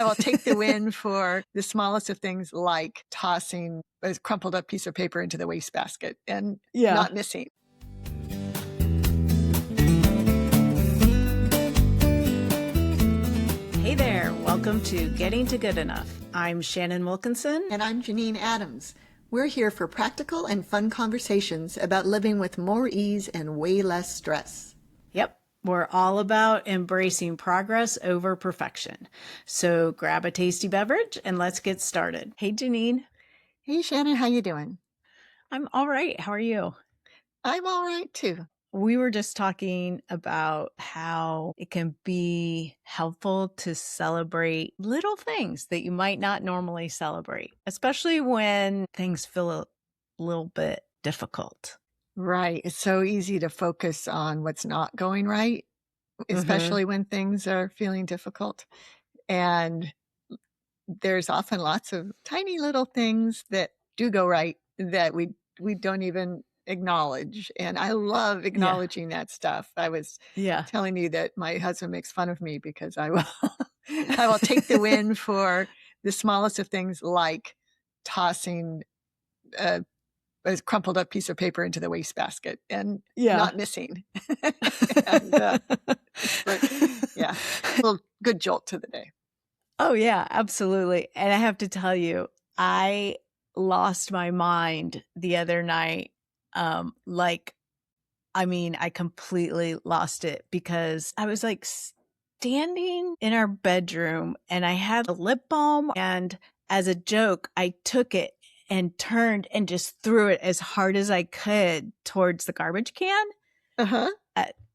I will take the win for the smallest of things, like tossing a crumpled up piece of paper into the wastebasket and not missing. Hey there, welcome to Getting to Good Enough. I'm Shannon Wilkinson. And I'm Janine Adams. We're here for practical and fun conversations about living with more ease and way less stress. Yep, we're all about embracing progress over perfection. So grab a tasty beverage and let's get started. Hey, Janine. Hey, Shannon, how you doing? I'm all right. How are you? I'm all right, too. We were just talking about how it can be helpful to celebrate little things that you might not normally celebrate, especially when things feel a little bit difficult. Right. It's so easy to focus on what's not going right, especially when things are feeling difficult. And there's often lots of tiny little things that do go right that we don't even acknowledge. And I love acknowledging that stuff. I was telling you that my husband makes fun of me because I will take the win for the smallest of things, like tossing a crumpled up piece of paper into the wastebasket and not missing. And, a little good jolt to the day. Oh yeah, absolutely. And I have to tell you, I lost my mind the other night. I completely lost it because I was like standing in our bedroom and I had a lip balm, and as a joke, I took it and turned and just threw it as hard as I could towards the garbage can.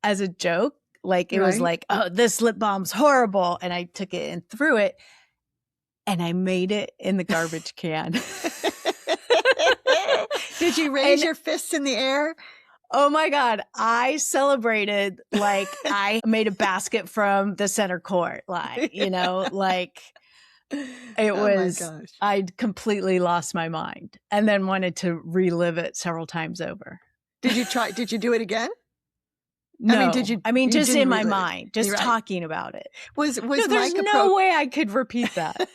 As a joke. Like it was like, oh, this lip balm's horrible. And I took it and threw it and I made it in the garbage can. Did you raise your fists in the air? Oh my God. I celebrated like I made a basket from the center court line, like it was, I'd completely lost my mind and then wanted to relive it several times over. Did you do it again? No, just in my mind, just talking about it. There's no way I could repeat that.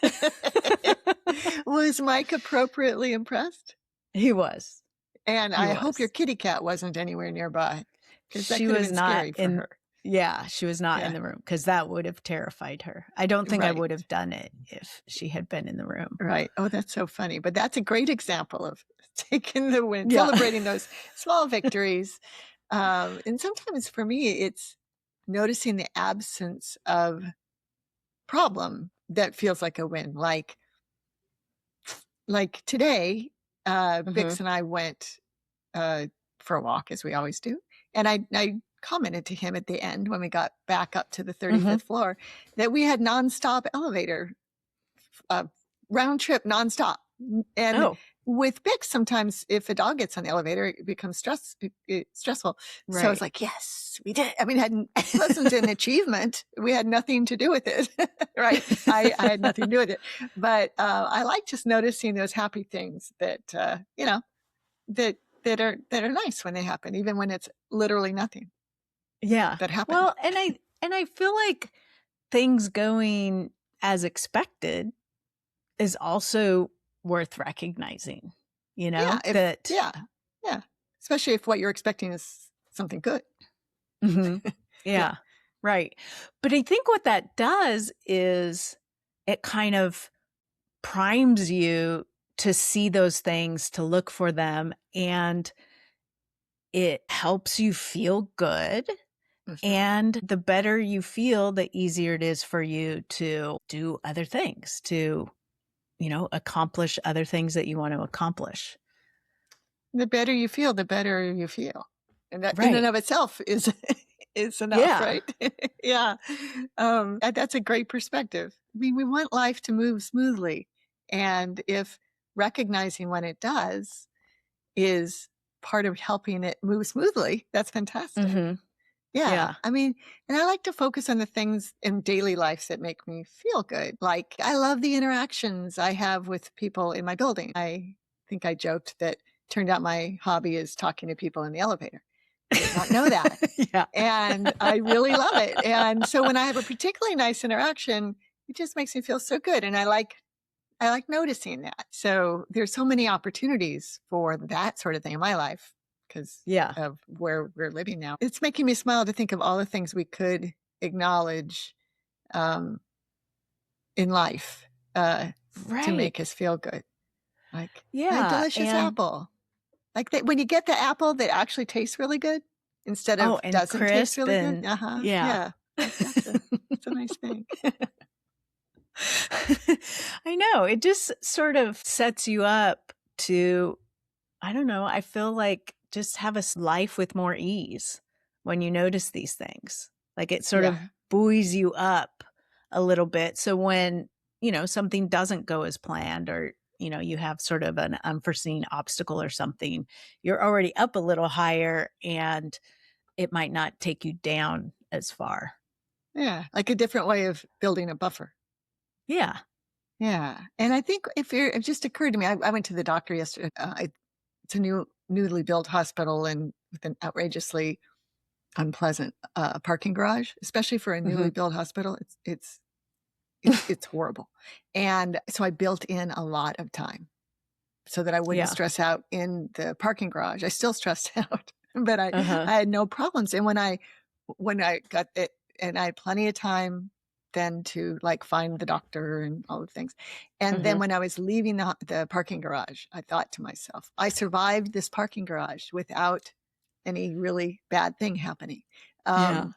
Was Mike appropriately impressed? He was. And I hope your kitty cat wasn't anywhere nearby, because that could have been scary for her. Yeah, she was not in the room, because that would have terrified her. I don't think I would have done it if she had been in the room. Right. Oh, that's so funny. But that's a great example of taking the win, celebrating those small victories. And sometimes for me, it's noticing the absence of problem that feels like a win. Like today, Bix and I went for a walk, as we always do. And I commented to him at the end when we got back up to the 35th floor that we had nonstop elevator, round trip nonstop. And with Bix, sometimes if a dog gets on the elevator, it becomes stressful. Right. So I was like, yes, we did. I mean, it wasn't an achievement. We had nothing to do with it, right? I had nothing to do with it. But I like just noticing those happy things that, that are nice when they happen, even when it's literally nothing. Yeah. That happened. Well, and I feel like things going as expected is also worth recognizing, Yeah. Especially if what you're expecting is something good. Yeah. Right. But I think what that does is it kind of primes you to see those things, to look for them, and it helps you feel good. And the better you feel, the easier it is for you to do other things, to accomplish other things that you want to accomplish. The better you feel, the better you feel. And that in and of itself is enough, right? Yeah. That's a great perspective. I mean, we want life to move smoothly. And if recognizing when it does is part of helping it move smoothly, that's fantastic. Yeah. I mean, and I like to focus on the things in daily life that make me feel good. Like, I love the interactions I have with people in my building. I think I joked that turned out my hobby is talking to people in the elevator. I did not know that. And I really love it. And so when I have a particularly nice interaction, it just makes me feel so good. And I like noticing that. So there's so many opportunities for that sort of thing in my life because Yeah. of where we're living now. It's making me smile to think of all the things we could acknowledge um, in life to Right. make us feel good. Like a Yeah. delicious And apple. Like when you get the apple that actually tastes really good instead oh, of and doesn't taste crisp really good. and Uh-huh. yeah. Yeah. Like that's a nice thing. I know. It just sort of sets you up to, I don't know, I feel like just have a life with more ease when you notice these things. Like it sort of Yeah. buoys you up a little bit. So when, something doesn't go as planned or, you have sort of an unforeseen obstacle or something, you're already up a little higher and it might not take you down as far. Yeah. Like a different way of building a buffer. Yeah. Yeah. And I think it just occurred to me, I went to the doctor yesterday. It's a newly built hospital and with an outrageously unpleasant parking garage, especially for a newly Hmm. built hospital. It's horrible. And so I built in a lot of time so that I wouldn't Yeah. stress out in the parking garage. I still stressed out, but Uh-huh. I had no problems. And when I got it, and I had plenty of time then to like find the doctor and all the things. And then Hmm. when I was leaving the parking garage, I thought to myself, I survived this parking garage without any really bad thing happening. Yeah.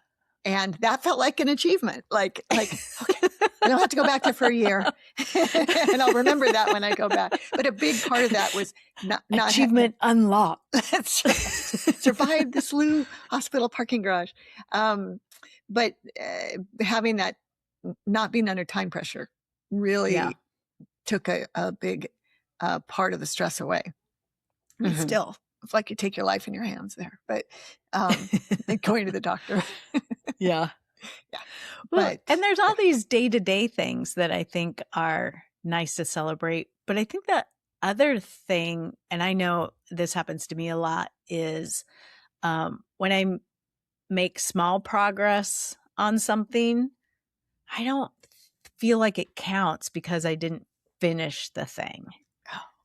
And that felt like an achievement. Okay, I don't have to go back there for a year, and I'll remember that when I go back. But a big part of that was not Achievement unlocked. that's right. Survived the SLU hospital parking garage, but having that not being under time pressure Yeah. really took a big part of the stress away. I mean, Hmm. still, it's like you take your life in your hands there, but going to the doctor, Yeah. yeah. Well, But and there's all these day-to-day things that I think are nice to celebrate. But I think the other thing, and I know this happens to me a lot, is when I make small progress on something, I don't feel like it counts because I didn't finish the thing.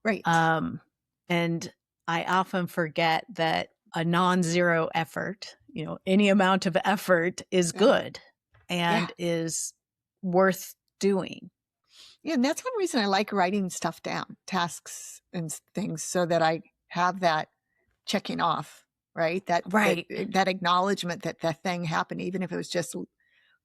right, Um, and I often forget that a non-zero effort, any amount of effort is yeah, good yeah. and is worth doing. Yeah, and that's one reason I like writing stuff down, tasks and things, so that I have that checking off, right? Right. That acknowledgement that that thing happened, even if it was just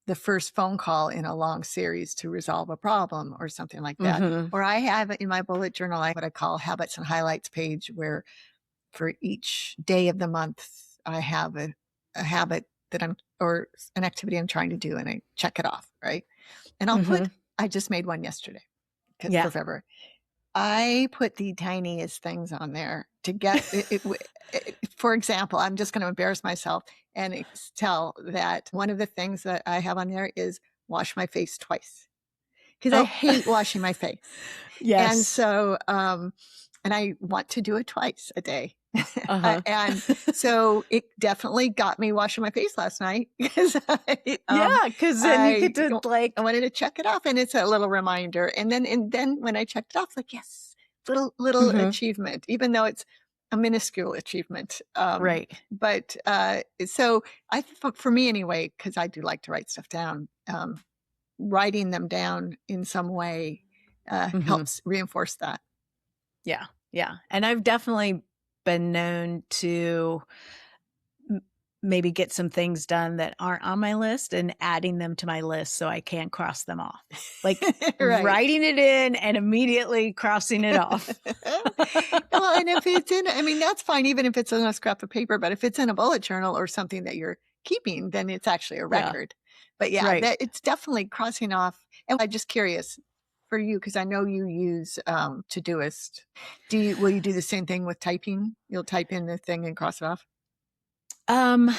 the first phone call in a long series to resolve a problem or something like that. Mhm. Or I have in my bullet journal, what I call habits and highlights page, where for each day of the month, I have a habit that or an activity I'm trying to do, and I check it off, right? And Mhm. I just made one yesterday Yeah. for February. I put the tiniest things on there to get for example, I'm just going to embarrass myself and tell that one of the things that I have on there is wash my face twice because I Oh. hate washing my face. And Yes. so, and I want to do it twice a day. Uh-huh. And so it definitely got me washing my face last night because Yeah, because then you I get to I wanted to check it off, and it's a little reminder. And then when I checked it off, like yes, little Mhm. achievement, even though it's a minuscule achievement. Right. But so for me anyway, because I do like to write stuff down. Writing them down in some way Mhm. helps reinforce that. Yeah. Yeah. And I've definitely been known to m maybe get some things done that aren't on my list and adding them to my list so I can cross them off. Like, Right. writing it in and immediately crossing it off. Well, and if it's in, I mean, that's fine, even if it's on a scrap of paper, but if it's in a bullet journal or something that you're keeping, then it's actually a Yeah, record. But yeah, right. that it's definitely crossing off. And I'm just curious for you, because I know you use Todoist. Will you do the same thing with typing? You'll type in the thing and cross it off? Um,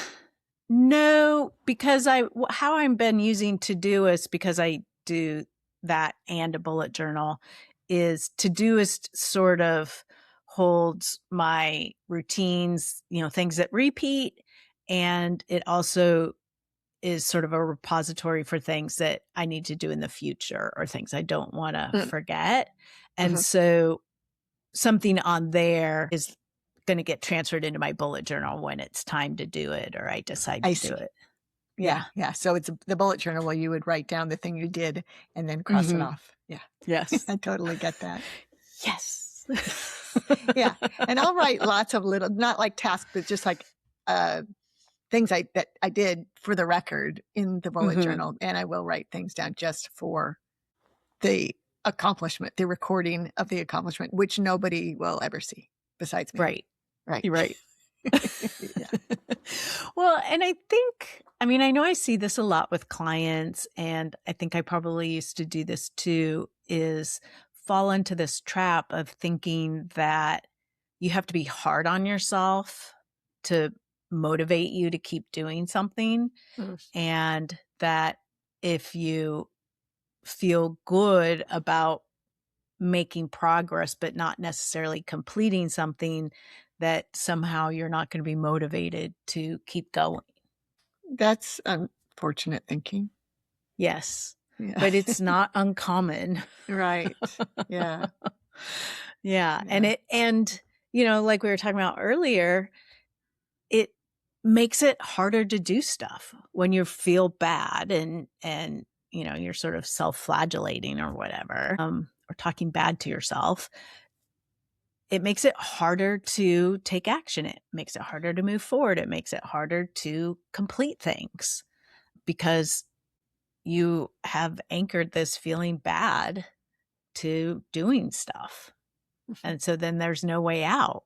no, because how I've been using Todoist, because I do that and a bullet journal, is Todoist sort of holds my routines, things that repeat, and it also is sort of a repository for things that I need to do in the future or things I don't want to Mm. forget. And Mhm. so something on there is going to get transferred into my bullet journal when it's time to do it or I decide I to do see. it. Yeah, Yeah. yeah. So it's the bullet journal where you would write down the thing you did and then cross it Mhm. off. Yeah. Yes. I totally get that. Yes. Yeah. And I'll write lots of little, not like tasks, but just like things that I did for the record in the bullet Mhm. journal. And I will write things down just for the accomplishment, the recording of the accomplishment, which nobody will ever see besides me. Right. Right. You're right. Yeah. Well, and I mean, I know I see this a lot with clients, and I think I probably used to do this too, is fall into this trap of thinking that you have to be hard on yourself to motivate you to keep doing something. Mm. And that if you feel good about making progress, but not necessarily completing something, that somehow you're not going to be motivated to keep going. That's unfortunate thinking. Yes, Yeah. but it's not uncommon. Right. Yeah. Yeah, Yeah. and like we were talking about earlier, it makes it harder to do stuff when you feel bad and you're sort of self-flagellating or whatever, or talking bad to yourself. It makes it harder to take action. It makes it harder to move forward. It makes it harder to complete things because you have anchored this feeling bad to doing stuff. Mhm. And so then there's no way out.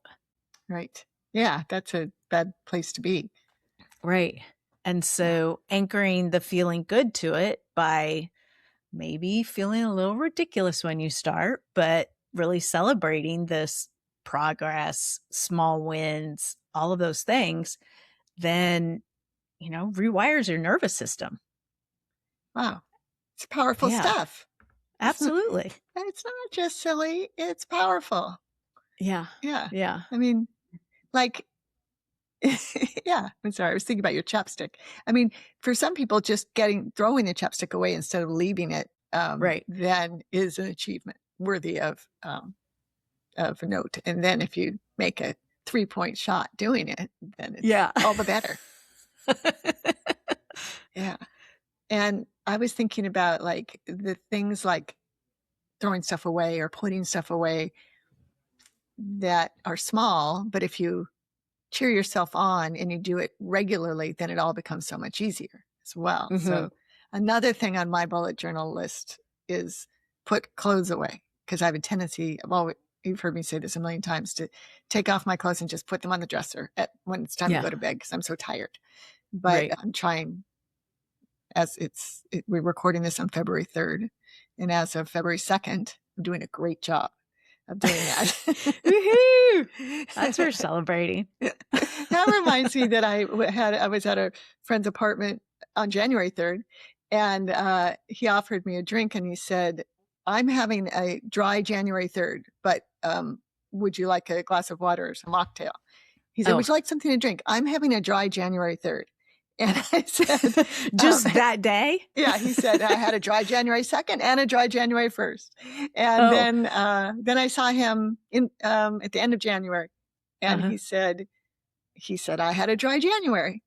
Right. Yeah, that's a bad place to be. Right. And Yeah. so anchoring the feeling good to it by maybe feeling a little ridiculous when you start, but really celebrating this progress, small wins, all of those things, then, rewires your nervous system. Wow. It's powerful Yeah, stuff. absolutely. It's not just silly, it's powerful. Yeah. Yeah. Yeah. I mean, like, yeah, I'm sorry. I was thinking about your chapstick. I mean, for some people, just throwing the chapstick away instead of leaving it, Right. then is an achievement worthy of note. And then if you make a 3-point shot doing it, then it's Yeah. all the better. Yeah. And I was thinking about like the things like throwing stuff away or putting stuff away that are small, but if you cheer yourself on and you do it regularly, then it all becomes so much easier as well. Mhm. So another thing on my bullet journal list is put clothes away because I have a tendency, well, you've heard me say this a million times, to take off my clothes and just put them on the dresser when it's time to Yeah. go to bed because I'm so tired. But Right. I'm trying, we're recording this on February 3rd. And as of February 2nd, I'm doing a great job of doing that. Woohoo! That's worth celebrating. That reminds me that I was at a friend's apartment on January 3rd, and he offered me a drink, and he said, "I'm having a dry January 3rd, but would you like a glass of water or some mocktail?" He said, "Would Oh, you like something to drink? I'm having a dry January 3rd." And I said, just that day? yeah, he said, I had a dry January 2nd and a dry January 1st. And Oh. then I saw him at the end of January, and Uh-huh. he said, I had a dry January.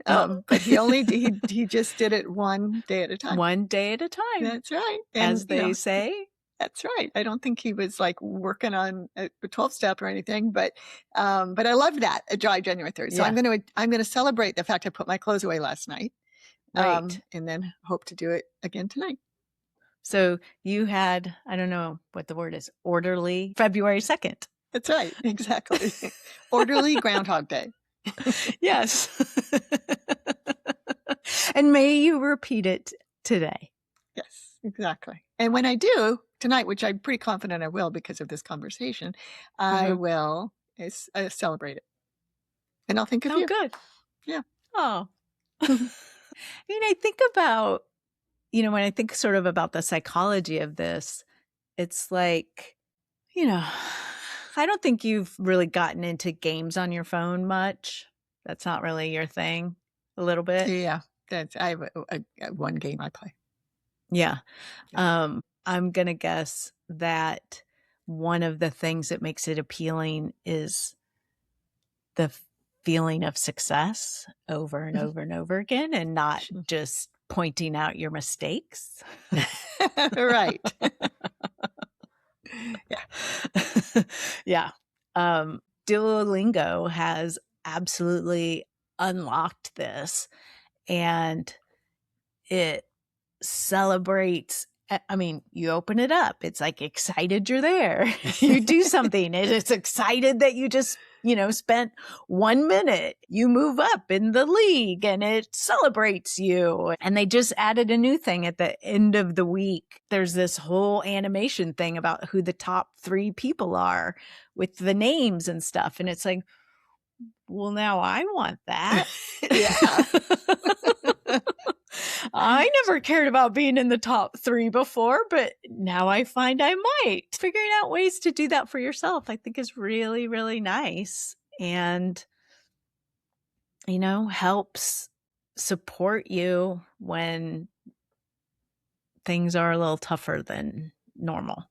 Oh. But he just did it one day at a time. One day at a time, That's right. as And, they say. that's right. I don't think he was like working on a 12-step or anything, but I love that, a dry January 3rd. So Yeah. I'm going to celebrate the fact I put my clothes away last night. Right. And then hope to do it again tonight. So you had, I don't know what the word is, orderly February 2nd. That's right. Exactly. Orderly Groundhog Day. Yes. And may you repeat it today. Yes, exactly. And when I do tonight, which I'm pretty confident I will because of this conversation, I will celebrate it. And I'll think of Oh, you. good. Yeah. Oh. I mean, I think about, when I think sort of about the psychology of this, it's like, I don't think you've really gotten into games on your phone much. That's not really your thing, a little bit. Yeah. I have one game I play. Yeah. Yeah. I'm gonna guess that one of the things that makes it appealing is the feeling of success over and over and over again, and not just pointing out your mistakes. Right. Yeah. Yeah. Duolingo has absolutely unlocked this, and it celebrates. I mean, you open it up, it's like excited you're there. You do something, and it's excited that you just, spent 1 minute. You move up in the league, and it celebrates you. And they just added a new thing at the end of the week. There's this whole animation thing about who the top 3 people are with the names and stuff. And it's like, well, now I want that. Yeah. I never cared about being in the top 3 before, but now I find I might. Figuring out ways to do that for yourself, I think, is really, really nice, and, helps support you when things are a little tougher than normal.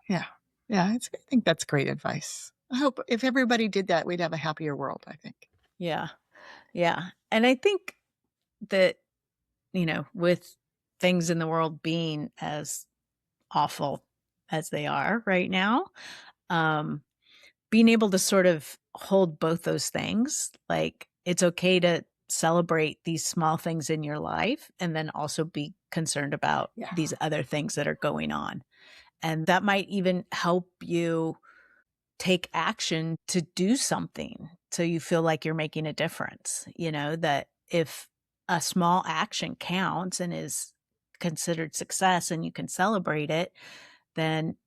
Yeah. Yeah. I think that's great advice. I hope if everybody did that, we'd have a happier world, I think. Yeah. Yeah. And I think that, with things in the world being as awful as they are right now, being able to sort of hold both those things, like it's okay to celebrate these small things in your life and then also be concerned about these other things that are going on. And that might even help you take action to do something so you feel like you're making a difference. That if a small action counts and is considered success and you can celebrate it, then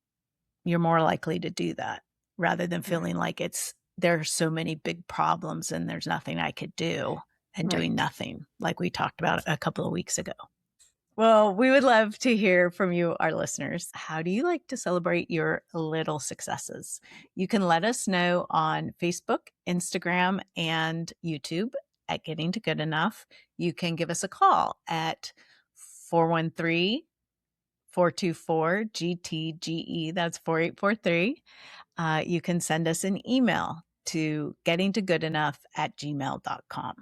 you're more likely to do that rather than feeling like there are so many big problems and there's nothing I could do and doing nothing, like we talked about a couple of weeks ago. Well, we would love to hear from you, our listeners. How do you like to celebrate your little successes? You can let us know on Facebook, Instagram, and YouTube at Getting to Good Enough. You can give us a call at 413-424-GTGE. That's 4843. You can send us an email to gettingtogoodenough@gmail.com.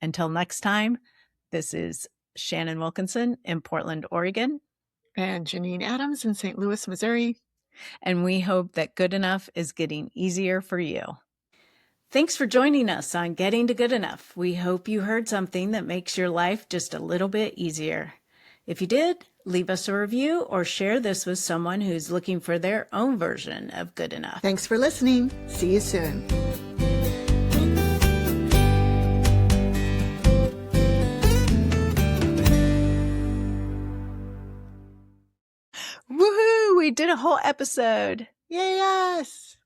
Until next time, this is Shannon Wilkinson in Portland, Oregon. And Janine Adams in St. Louis, Missouri. And we hope that good enough is getting easier for you. Thanks for joining us on Getting to Good Enough. We hope you heard something that makes your life just a little bit easier. If you did, leave us a review or share this with someone who's looking for their own version of good enough. Thanks for listening. See you soon. Woohoo! We did a whole episode. Yes.